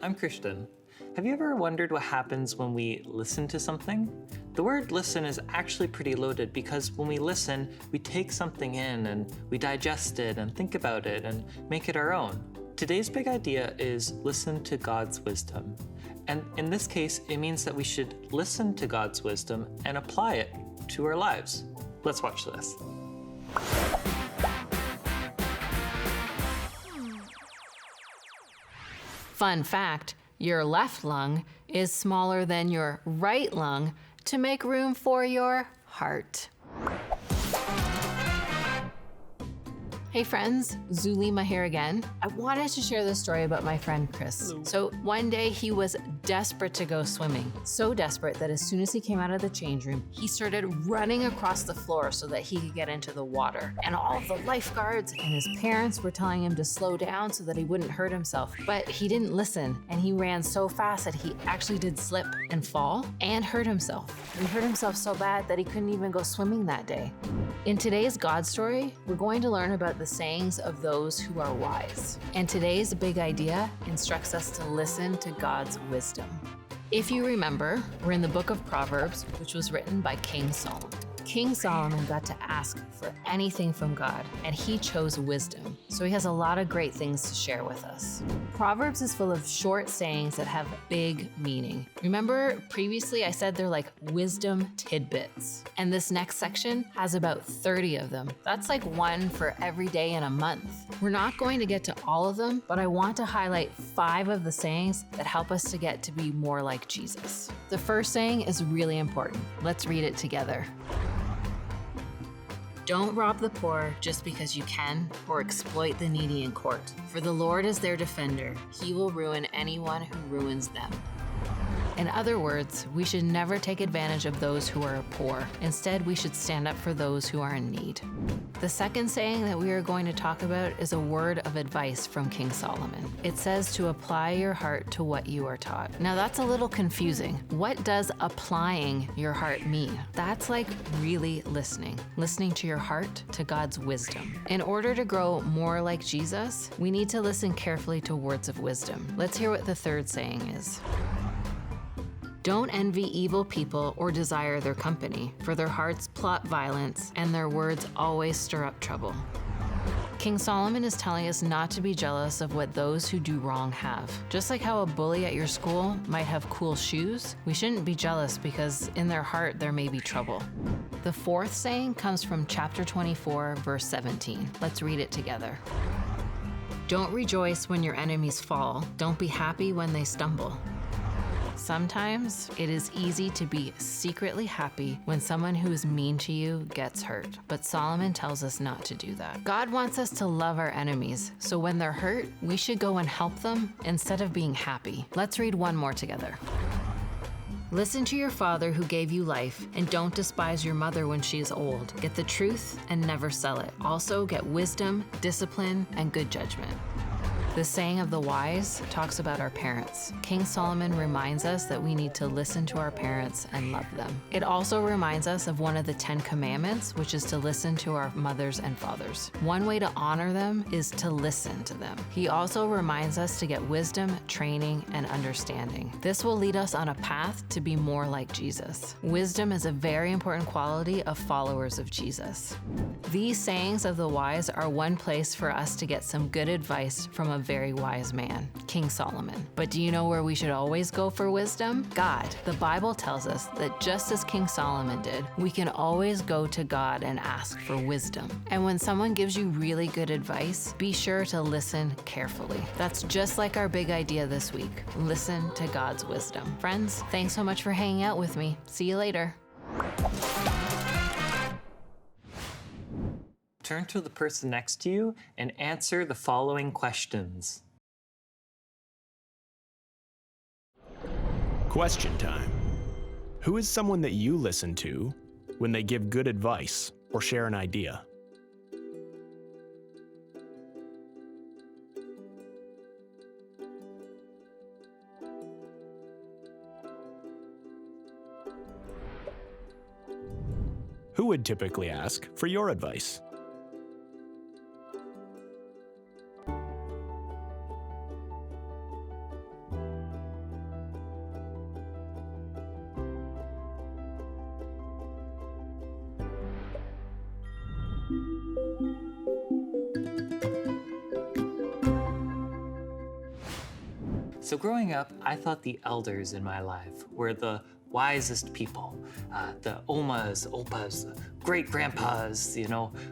I'm Christian. Have you ever wondered what happens when we listen to something? The word listen is actually pretty loaded because when we listen, we take something in and we digest it and think about it and make it our own. Today's big idea is listen to God's wisdom. And in this case, it means that we should listen to God's wisdom and apply it to our lives. Let's watch this. Fun fact, your left lung is smaller than your right lung to make room for your heart. Hey friends, Zulema here again. I wanted to share this story about my friend Chris. Hello. So one day he was desperate to go swimming. So desperate that as soon as he came out of the change room, he started running across the floor so that he could get into the water. And all of the lifeguards and his parents were telling him to slow down so that he wouldn't hurt himself. But he didn't listen, and he ran so fast that he actually did slip and fall and hurt himself. He hurt himself so bad that he couldn't even go swimming that day. In today's God story, we're going to learn about the sayings of those who are wise. And today's big idea instructs us to listen to God's wisdom. If you remember, we're in the book of Proverbs, which was written by King Solomon. King Solomon got to ask for anything from God, and he chose wisdom. So he has a lot of great things to share with us. Proverbs is full of short sayings that have big meaning. Remember, previously I said they're like wisdom tidbits. And this next section has about 30 of them. That's like one for every day in a month. We're not going to get to all of them, but I want to highlight 5 of the sayings that help us to get to be more like Jesus. The first saying is really important. Let's read it together. Don't rob the poor just because you can, or exploit the needy in court. For the Lord is their defender. He will ruin anyone who ruins them. In other words, we should never take advantage of those who are poor. Instead, we should stand up for those who are in need. The second saying that we are going to talk about is a word of advice from King Solomon. It says to apply your heart to what you are taught. Now that's a little confusing. What does applying your heart mean? That's like really listening to your heart, to God's wisdom. In order to grow more like Jesus, we need to listen carefully to words of wisdom. Let's hear what the third saying is. Don't envy evil people or desire their company, for their hearts plot violence and their words always stir up trouble. King Solomon is telling us not to be jealous of what those who do wrong have. Just like how a bully at your school might have cool shoes, we shouldn't be jealous because in their heart there may be trouble. The fourth saying comes from chapter 24, verse 17. Let's read it together. Don't rejoice when your enemies fall. Don't be happy when they stumble. Sometimes it is easy to be secretly happy when someone who is mean to you gets hurt, but Solomon tells us not to do that. God wants us to love our enemies, so when they're hurt, we should go and help them instead of being happy. Let's read one more together. Listen to your father who gave you life, and don't despise your mother when she is old. Get the truth and never sell it. Also get wisdom, discipline, and good judgment. The saying of the wise talks about our parents. King Solomon reminds us that we need to listen to our parents and love them. It also reminds us of one of the 10 commandments, which is to listen to our mothers and fathers. One way to honor them is to listen to them. He also reminds us to get wisdom, training, and understanding. This will lead us on a path to be more like Jesus. Wisdom is a very important quality of followers of Jesus. These sayings of the wise are one place for us to get some good advice from a very wise man, King Solomon. But do you know where we should always go for wisdom? God. The Bible tells us that just as King Solomon did, we can always go to God and ask for wisdom. And when someone gives you really good advice, be sure to listen carefully. That's just like our big idea this week. Listen to God's wisdom. Friends, thanks so much for hanging out with me. See you later. Turn to the person next to you and answer the following questions. Question time. Who is someone that you listen to when they give good advice or share an idea? Who would typically ask for your advice? So growing up, I thought the elders in my life were the wisest people, the omas, opas, great grandpas,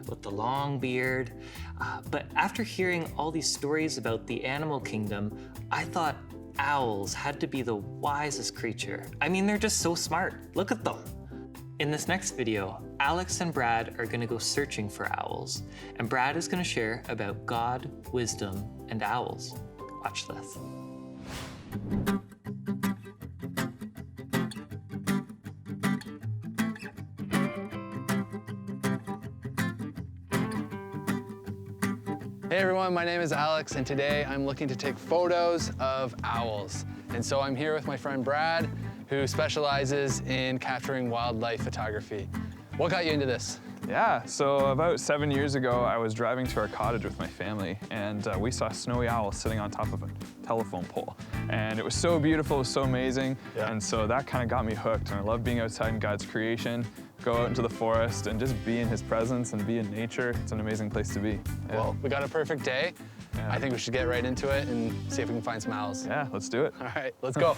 with the long beard. But after hearing all these stories about the animal kingdom, I thought owls had to be the wisest creature. I mean, they're just so smart. Look at them. In this next video, Alex and Brad are gonna go searching for owls, and Brad is gonna share about God, wisdom, and owls. Watch this. Hey everyone, my name is Alex, and today I'm looking to take photos of owls. And so I'm here with my friend Brad, who specializes in capturing wildlife photography. What got you into this? Yeah, so about 7 years ago, I was driving to our cottage with my family, and we saw a snowy owl sitting on top of a telephone pole. And it was so beautiful, it was so amazing, and so that kind of got me hooked. And I love being outside in God's creation, go out into the forest and just be in His presence and be in nature. It's an amazing place to be. Yeah. Well, we got a perfect day. Yeah. I think we should get right into it and see if we can find some owls. Yeah, let's do it. All right, let's go.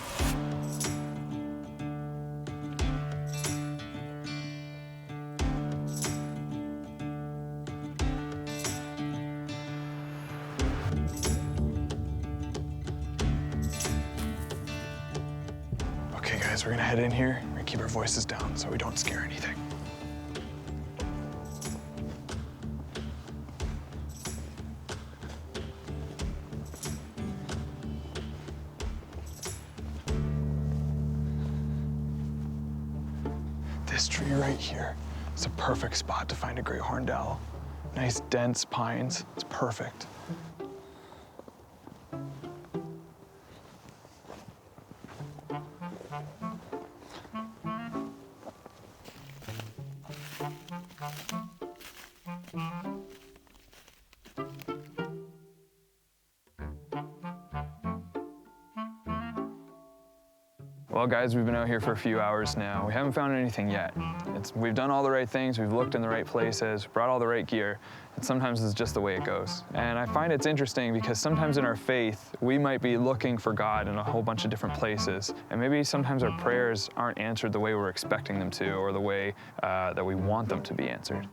Okay guys, we're gonna head in here. We're gonna keep our voices down so we don't scare anything. This tree right here is a perfect spot to find a great horned owl. Nice dense pines, it's perfect. Well, guys, we've been out here for a few hours now. We haven't found anything yet. We've done all the right things, we've looked in the right places, brought all the right gear, and sometimes it's just the way it goes. And I find it's interesting because sometimes in our faith, we might be looking for God in a whole bunch of different places, and maybe sometimes our prayers aren't answered the way we're expecting them to, or the way that we want them to be answered.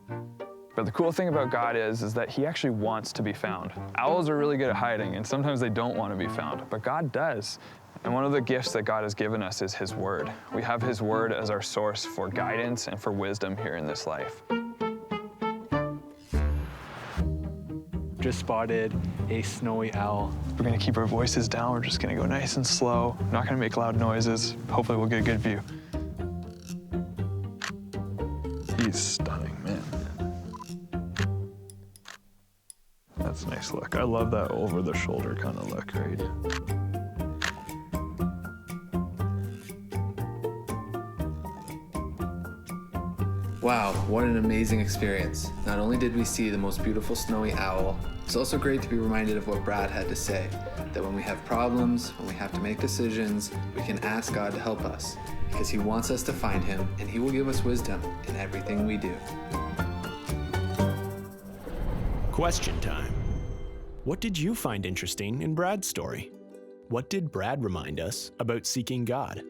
But the cool thing about God is that He actually wants to be found. Owls are really good at hiding, and sometimes they don't want to be found, but God does. And one of the gifts that God has given us is His Word. We have His Word as our source for guidance and for wisdom here in this life. Just spotted a snowy owl. We're gonna keep our voices down. We're just gonna go nice and slow. Not gonna make loud noises. Hopefully we'll get a good view. He's stunning, man. That's a nice look. I love that over the shoulder kind of look, right? Wow, what an amazing experience. Not only did we see the most beautiful snowy owl, it's also great to be reminded of what Brad had to say, that when we have problems, when we have to make decisions, we can ask God to help us, because He wants us to find Him, and He will give us wisdom in everything we do. Question time. What did you find interesting in Brad's story? What did Brad remind us about seeking God?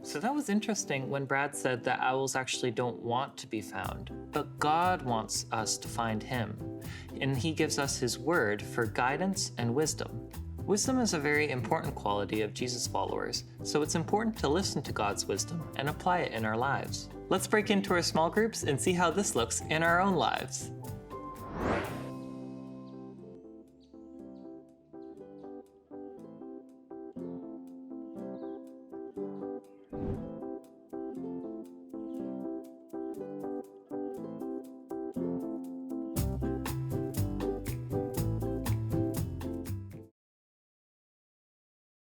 So that was interesting when Brad said that owls actually don't want to be found, but God wants us to find Him, and He gives us His Word for guidance and wisdom. Wisdom is a very important quality of Jesus followers, so it's important to listen to God's wisdom and apply it in our lives. Let's break into our small groups and see how this looks in our own lives.